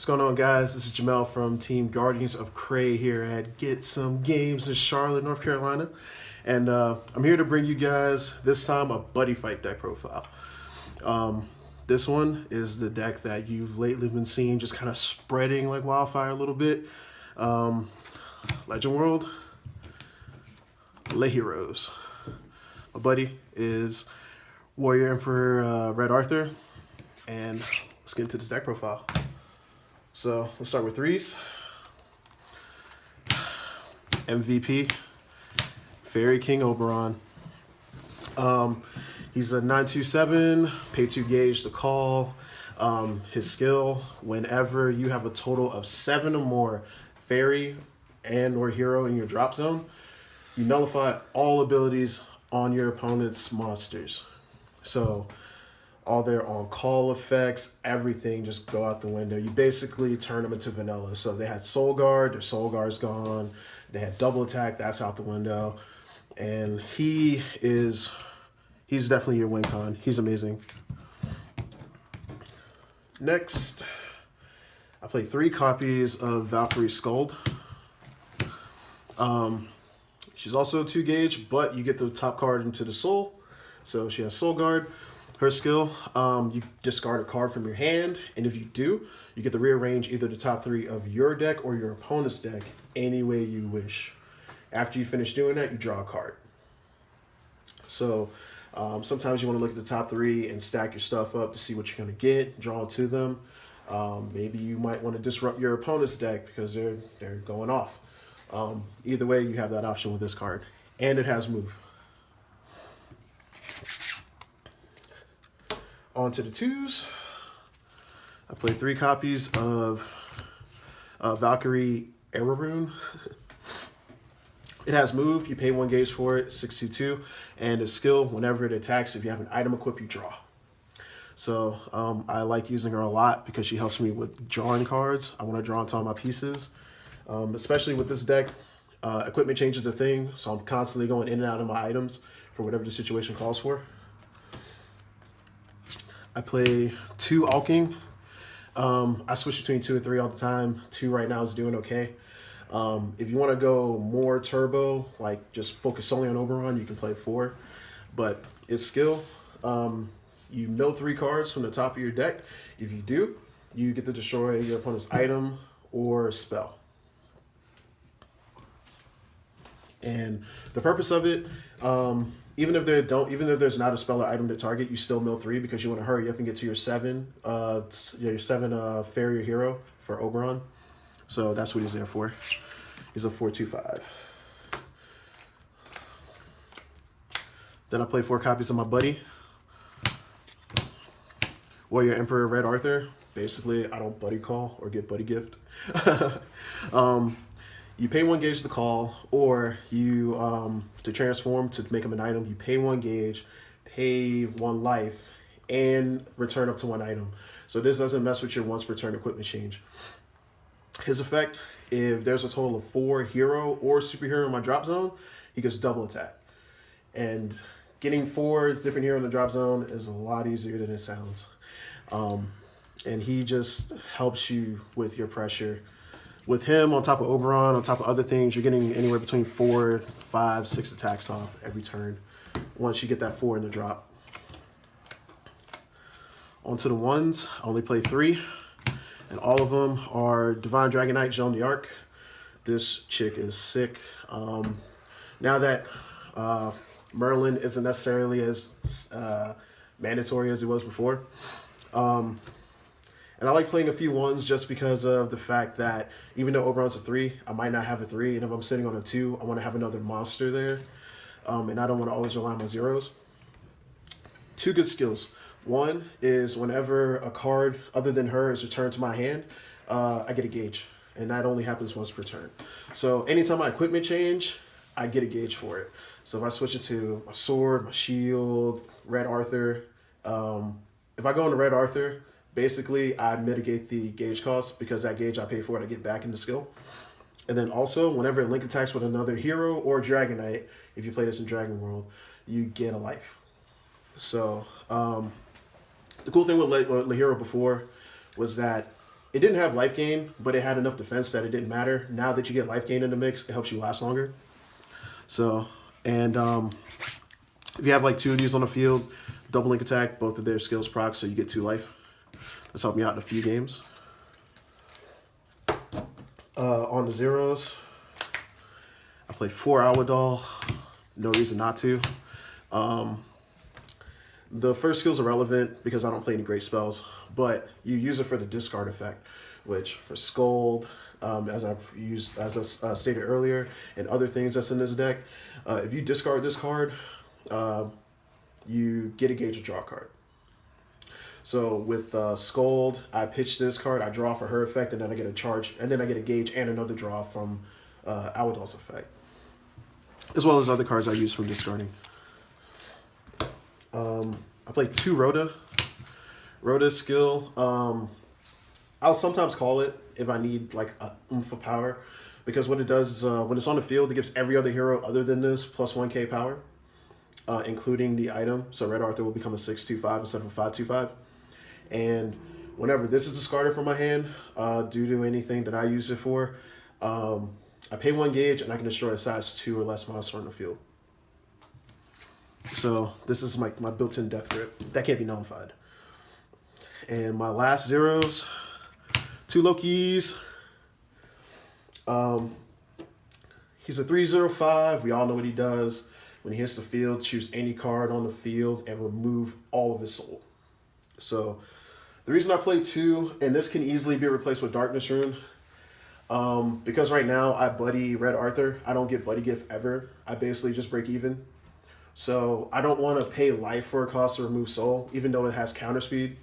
What's going on, guys? This is Jamel from Team Guardians of Cray here at Get Some Games in Charlotte, North Carolina. And I'm here to bring you guys, this time, a Buddy Fight deck profile. This one is the deck that you've lately been seeing just kind of spreading like wildfire a little bit. Legend World, Le Heroes. My buddy is Warrior Emperor Red Arthur. And let's get into this deck profile. So let's start with threes. MVP, Fairy King Oberon. He's a 9/2/7, pay 2 gauge to call. His skill, whenever you have a total of 7 or more fairy and or hero in your drop zone, you nullify all abilities on your opponent's monsters. So all their on-call effects, everything just go out the window. You basically turn them into vanilla. So they had Soul Guard, their Soul Guard's gone. They had double attack, that's out the window. And he's definitely your win con. He's amazing. Next, I play 3 copies of Valkyrie Skuld. She's also 2 gauge, but you get the top card into the soul. So she has Soul Guard. Her skill, you discard a card from your hand, and if you do, you get to rearrange either the top 3 of your deck or your opponent's deck any way you wish. After you finish doing that, you draw a card. So sometimes you want to look at the top 3 and stack your stuff up to see what you're going to get, draw to them. Maybe you might want to disrupt your opponent's deck because they're going off. Either way, you have that option with this card, and it has move. On to the 2s. I played 3 copies of Valkyrie Ararune. It has move, you pay 1 gauge for it, 6/2/2, and its skill, whenever it attacks, if you have an item equipped, you draw. So I like using her a lot because she helps me with drawing cards. I want to draw onto all my pieces, especially with this deck. Equipment change is a thing, so I'm constantly going in and out of my items for whatever the situation calls for. I play 2 Alking. I switch between 2 and 3 all the time. 2 right now is doing okay. If you want to go more turbo, like just focus solely on Oberon, you can play 4. But its skill, you mill 3 cards from the top of your deck. If you do, you get to destroy your opponent's item or spell. And the purpose of it, even if there's not a spell or item to target, you still mill 3 because you want to hurry up and get to your 7 fairy or hero for Oberon. So that's what he's there for. He's a 4/2/5. Then I play 4 copies of my buddy, Warrior Emperor Red Arthur. Basically, I don't buddy call or get buddy gift. You pay 1 gauge to call, or you to transform to make him an item. You pay 1 gauge, pay 1 life, and return up to 1 item. So this doesn't mess with your once per turn equipment change. His effect: if there's a total of 4 hero or superhero in my drop zone, he gets double attack. And getting 4 different hero in the drop zone is a lot easier than it sounds. And he just helps you with your pressure. With him, on top of Oberon, on top of other things, you're getting anywhere between 4, 5, 6 attacks off every turn once you get that 4 in the drop. On to the 1s, I only play 3, and all of them are Divine Dragonite, Joan d'Arc. This chick is sick. Now that Merlin isn't necessarily as mandatory as it was before, and I like playing a few 1s just because of the fact that even though Oberon's a 3, I might not have a 3. And if I'm sitting on a 2, I want to have another monster there. And I don't want to always rely on my zeros. 2 good skills. 1 is whenever a card other than her is returned to my hand, I get a gauge. And that only happens once per turn. So anytime I equipment change, I get a gauge for it. So if I switch it to my sword, my shield, Red Arthur, if I go into Red Arthur, basically, I mitigate the gauge cost because that gauge I pay for it, I get back in the skill. And then also, whenever it link attacks with another hero or Dragonite, if you play this in Dragon World, you get a life. So, the cool thing with Le Hero before was that It didn't have life gain, but it had enough defense that it didn't matter. Now that you get life gain in the mix, it helps you last longer. So, and if you have like 2 of these on the field, double link attack, both of their skills proc, so you get 2 life. That's helped me out in a few games. On the zeros, I played 4 Awdol. No reason not to. The first skill is irrelevant because I don't play any great spells, but you use it for the discard effect, which for Scold, as I stated earlier, and other things that's in this deck, if you discard this card, you get a gauge to draw a card. So with Scold, I pitch this card, I draw for her effect, and then I get a charge, and then I get a gauge and another draw from Awdol's effect, as well as other cards I use from discarding. I play 2 Rhoda. Rhoda skill, I'll sometimes call it if I need like a oomph of power, because what it does is when it's on the field, it gives every other hero other than this plus 1k power, including the item. So Red Arthur will become a 6/25 instead of a 5/25. And whenever this is discarded from my hand, due to anything that I use it for, I pay 1 gauge and I can destroy a size 2 or less monster on the field. So this is my built-in death grip. That can't be nullified. And my last zeros, 2 Lokis. He's a 3/05. We all know what he does. When he hits the field, choose any card on the field and remove all of his soul. So the reason I play 2, and this can easily be replaced with Darkness Rune, because right now I buddy Red Arthur. I don't get buddy gift ever. I basically just break even. So I don't want to pay life for a cost to remove soul, even though it has counter speed,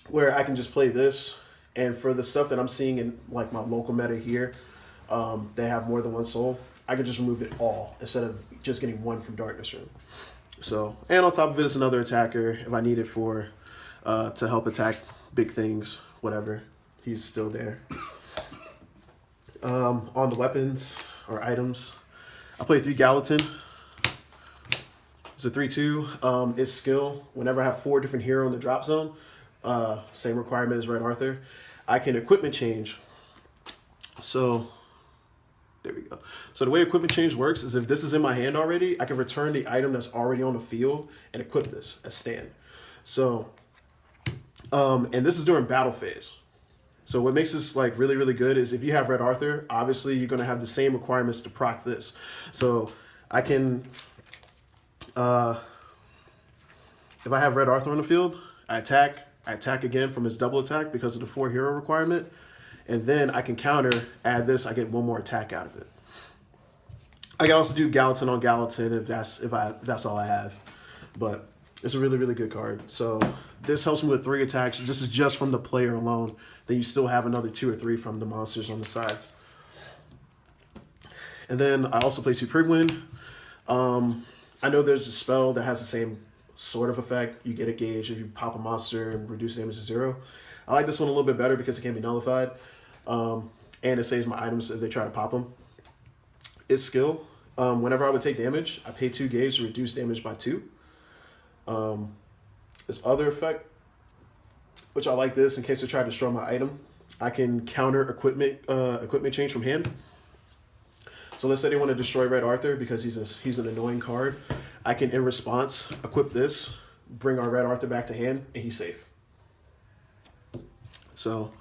where I can just play this. And for the stuff that I'm seeing in like my local meta here, they have more than 1 soul, I can just remove it all instead of just getting 1 from Darkness Rune. So, and on top of it, it's another attacker if I need it for to help attack big things, whatever. He's still there. On the weapons or items, I play 3 Gallatin. It's a 3/2. Its skill, whenever I have 4 different heroes in the drop zone, same requirement as Red Arthur, I can equipment change. So there we go. So the way equipment change works is if this is in my hand already, I can return the item that's already on the field and equip this as stand. So, and this is during battle phase. So what makes this like really, really good is if you have Red Arthur, obviously you're going to have the same requirements to proc this. So I can, if I have Red Arthur on the field, I attack again from his double attack because of the 4 hero requirement. And then I can counter, add this, I get 1 more attack out of it. I can also do Gallatin on Gallatin if that's all I have. But it's a really, really good card. So this helps me with 3 attacks. This is just from the player alone. Then you still have another 2 or 3 from the monsters on the sides. And then I also play 2 Prigwin. I know there's a spell that has the same sort of effect. You get a gauge if you pop a monster and reduce damage to 0. I like this one a little bit better because it can be nullified. And it saves my items if they try to pop them. Its skill, whenever I would take damage, I pay 2 gauge to reduce damage by 2. This other effect, which I like this in case they try to destroy my item, I can counter equipment change from hand. So let's say they want to destroy Red Arthur because he's an annoying card. I can, in response, equip this, bring our Red Arthur back to hand, and he's safe. So,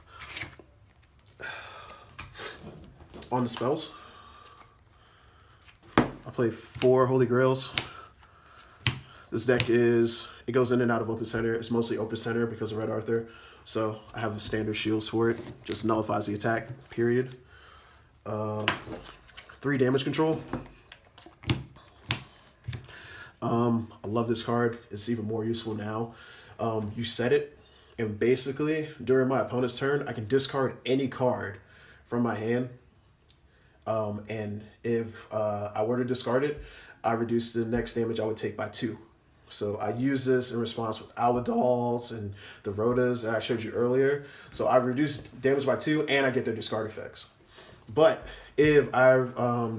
on the spells, I play 4 Holy Grails. This deck it goes in and out of open center. It's mostly open center because of Red Arthur. So I have standard shields for it. Just nullifies the attack, period. 3 damage control. I love this card. It's even more useful now. You set it, and basically during my opponent's turn, I can discard any card from my hand. And if I were to discard it, I reduce the next damage I would take by 2. So I use this in response with Awdols and the Rhodas that I showed you earlier. So I reduce damage by 2 and I get their discard effects. But if I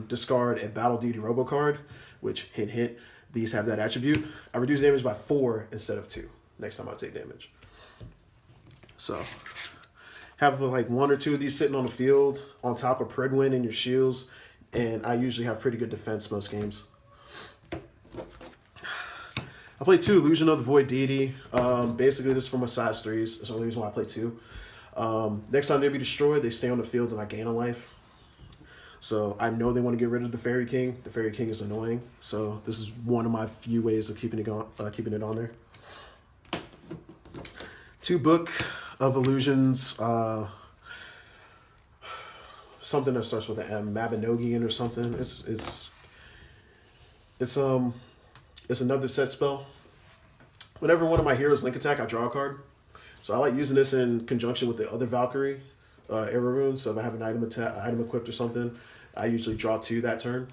discard a Battle Deity Robo card, which hint hint, these have that attribute, I reduce damage by 4 instead of 2 next time I take damage. So have like one or two of these sitting on the field on top of Pridwin and your shields, and I usually have pretty good defense most games. I play 2 Illusion of the Void Deity. Basically, this is for my size 3s. That's the only reason why I play 2. Next time they be destroyed, they stay on the field and I gain a life. So I know they want to get rid of the Fairy King. The Fairy King is annoying. So this is one of my few ways of keeping it on there. 2 Book of Illusions. Something that starts with an M, Mabinogion or something. It's another set spell. Whenever one of my heroes link attack, I draw a card. So I like using this in conjunction with the other Valkyrie arrow rune. So if I have an item equipped or something, I usually draw 2 that turn,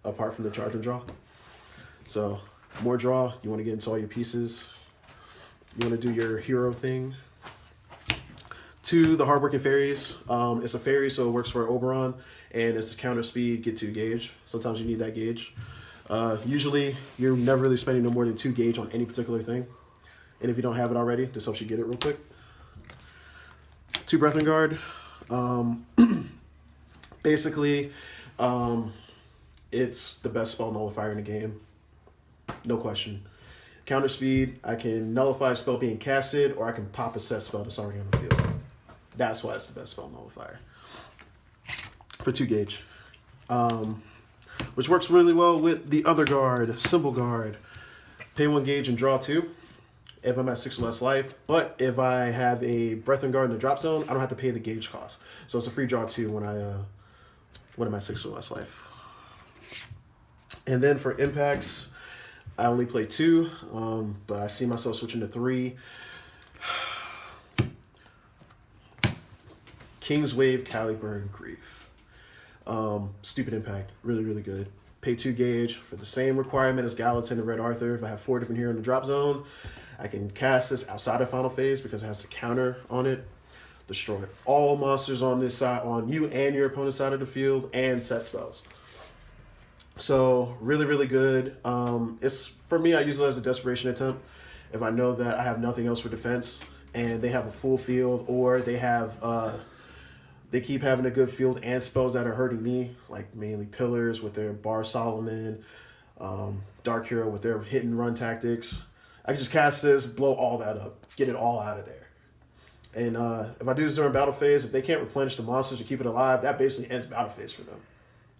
apart from the charge and draw. So more draw. You want to get into all your pieces. You want to do your hero thing. 2, the Hardworking Fairies. It's a fairy, so it works for Oberon, and it's a counter speed, get 2 gauge. Sometimes you need that gauge. Usually, you're never really spending no more than 2 gauge on any particular thing. And if you don't have it already, this helps you get it real quick. 2 Brethren Guard. Basically, it's the best spell nullifier in the game. No question. Counter speed, I can nullify a spell being casted, or I can pop a set spell that's already on the field. That's why it's the best spell nullifier. For 2 gauge. Which works really well with the other guard, Symbol Guard. Pay 1 gauge and draw 2 if I'm at 6 or less life. But if I have a Brethren Guard in the drop zone, I don't have to pay the gauge cost. So it's a free draw 2 when I'm at 6 or less life. And then for impacts, I only play 2, but I see myself switching to 3. Kingswave, Caliburn, Grief. Stupid impact. Really, really good. Pay 2 gauge for the same requirement as Gallatin and Red Arthur. If I have 4 different heroes in the drop zone, I can cast this outside of final phase because it has a counter on it. Destroy all monsters on this side, on you and your opponent's side of the field, and set spells. So really, really good. It's for me, I use it as a desperation attempt. If I know that I have nothing else for defense and they have a full field, or they have they keep having a good field and spells that are hurting me, like mainly Pillars with their Bar Solomon, Dark Hero with their hit and run tactics. I can just cast this, blow all that up, get it all out of there. And if I do this during battle phase, if they can't replenish the monsters or keep it alive, that basically ends battle phase for them.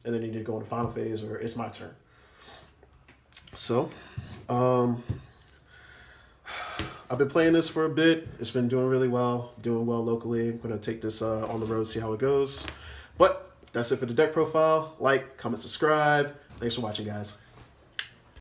And then they need to go into final phase, or it's my turn. So, I've been playing this for a bit. It's been doing really well, doing well locally. I'm going to take this on the road, see how it goes. But that's it for the deck profile. Like, comment, subscribe. Thanks for watching, guys.